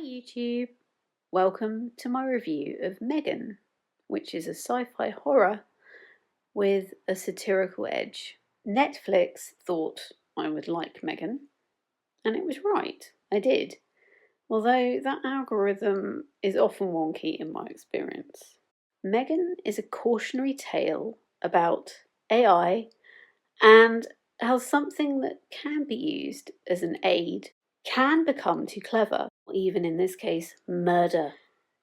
YouTube! Welcome to my review of Megan, which is a sci-fi horror with a satirical edge. Netflix thought I would like Megan, and it was right, I did. Although that algorithm is often wonky in my experience. Megan is a cautionary tale about AI and how something that can be used as an aid can become too clever, or even in this case, murder.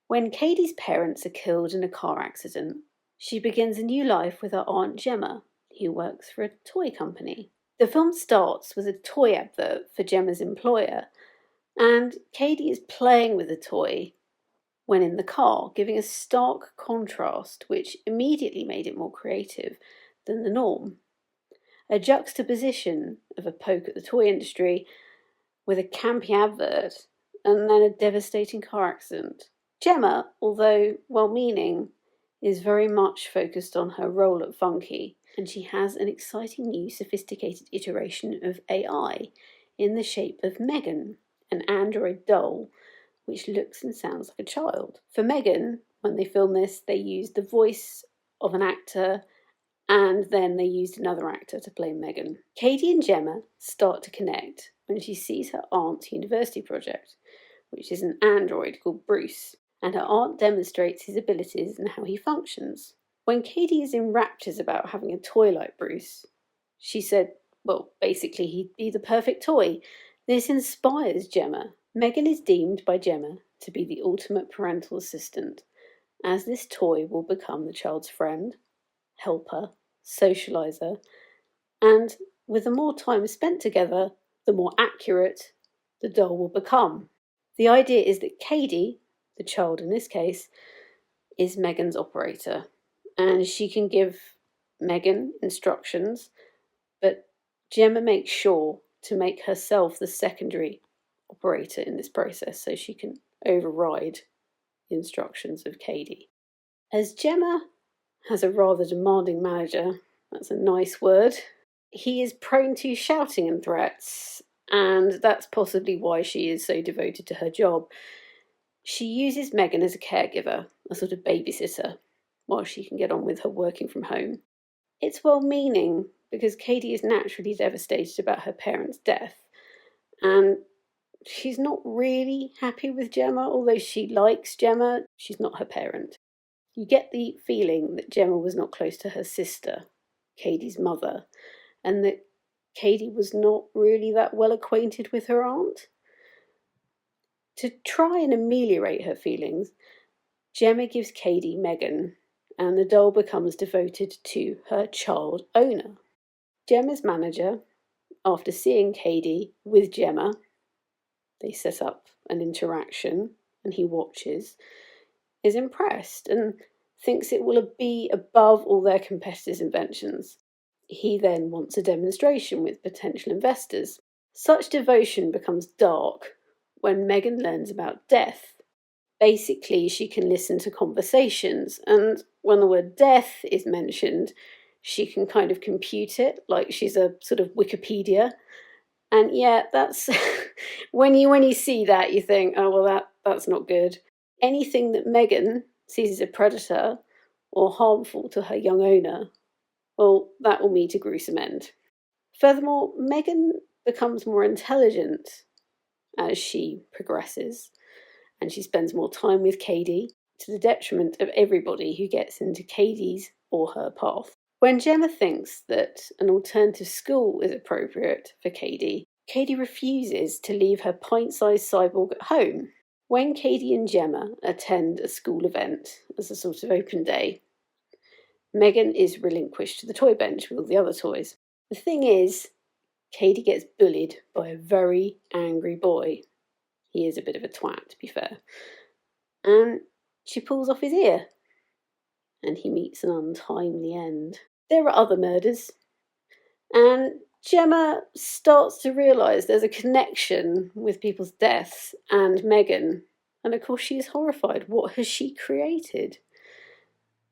When Katie's parents are killed in a car accident, she begins a new life with her Aunt Gemma, who works for a toy company. The film starts with a toy advert for Gemma's employer, and Katie is playing with the toy when in the car, giving a stark contrast which immediately made it more creative than the norm. A juxtaposition of a poke at the toy industry with a campy advert and then a devastating car accident. Gemma, although well-meaning, is very much focused on her role at Funky, and she has an exciting new sophisticated iteration of AI in the shape of Megan, an android doll which looks and sounds like a child. For Megan, when they filmed this, they used the voice of an actor and then they used another actor to play Megan. Katie and Gemma start to connect when she sees her aunt's university project, which is an android called Bruce, and her aunt demonstrates his abilities and how he functions. When Katie is in raptures about having a toy like Bruce, she said, well, basically he'd be the perfect toy. This inspires Gemma. Megan is deemed by Gemma to be the ultimate parental assistant, as this toy will become the child's friend, helper, socializer, and with the more time spent together, the more accurate the doll will become. The idea is that Katie, the child in this case, is Megan's operator, and she can give Megan instructions, but Gemma makes sure to make herself the secondary operator in this process so she can override the instructions of Katie. As Gemma has a rather demanding manager, that's a nice word, he is prone to shouting and threats, and that's possibly why she is so devoted to her job. She uses Megan as a caregiver, a sort of babysitter, while she can get on with her working from home. It's well-meaning because Katie is naturally devastated about her parents' death, and she's not really happy with Gemma, although she likes Gemma, she's not her parent. You get the feeling that Gemma was not close to her sister, Katie's mother, and that Katie was not really that well acquainted with her aunt. To try and ameliorate her feelings, Gemma gives Katie Megan, and the doll becomes devoted to her child owner. Gemma's manager, after seeing Katie with Gemma, they set up an interaction and he watches, is impressed and thinks it will be above all their competitors' inventions. He then wants a demonstration with potential investors. Such devotion becomes dark when Megan learns about death. Basically, she can listen to conversations, and when the word death is mentioned, she can kind of compute it like she's a sort of Wikipedia. And yeah, that's when you see that, you think, oh well, that's not good. Anything that Megan sees as a predator or harmful to her young owner, well, that will meet a gruesome end. Furthermore, Megan becomes more intelligent as she progresses, and she spends more time with Katie, to the detriment of everybody who gets into Katie's or her path. When Gemma thinks that an alternative school is appropriate for Katie, Katie refuses to leave her pint-sized cyborg at home. When Katie and Gemma attend a school event as a sort of open day, Megan is relinquished to the toy bench with all the other toys. The thing is, Katie gets bullied by a very angry boy. He is a bit of a twat, to be fair. And she pulls off his ear, and he meets an untimely end. There are other murders, and Gemma starts to realise there's a connection with people's deaths and Megan, and of course she is horrified. What has she created?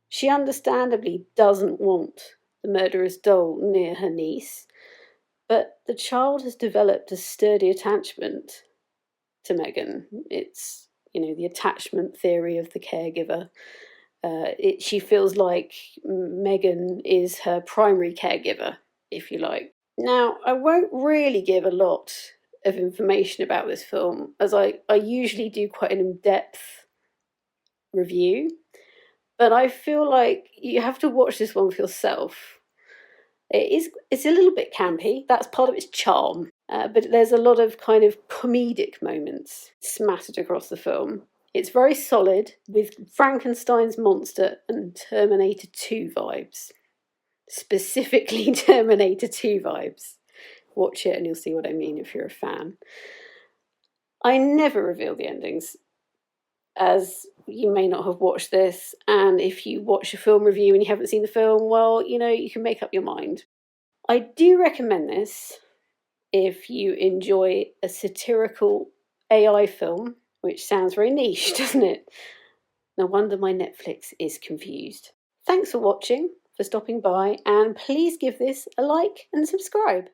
She understandably doesn't want the murderous doll near her niece, but the child has developed a sturdy attachment to Megan. It's, the attachment theory of the caregiver. She feels like Megan is her primary caregiver, if you like. Now, I won't really give a lot of information about this film, as I usually do quite an in-depth review, but I feel like you have to watch this one for yourself. It's a little bit campy, that's part of its charm, but there's a lot of kind of comedic moments smattered across the film. It's very solid, with Frankenstein's monster and Terminator 2 vibes. Specifically Terminator 2 vibes. Watch it and you'll see what I mean if you're a fan. I never reveal the endings, as you may not have watched this, and if you watch a film review and you haven't seen the film, well, you can make up your mind. I do recommend this if you enjoy a satirical AI film, which sounds very niche, doesn't it? No wonder my Netflix is confused. Thanks for watching, for stopping by, and please give this a like and subscribe.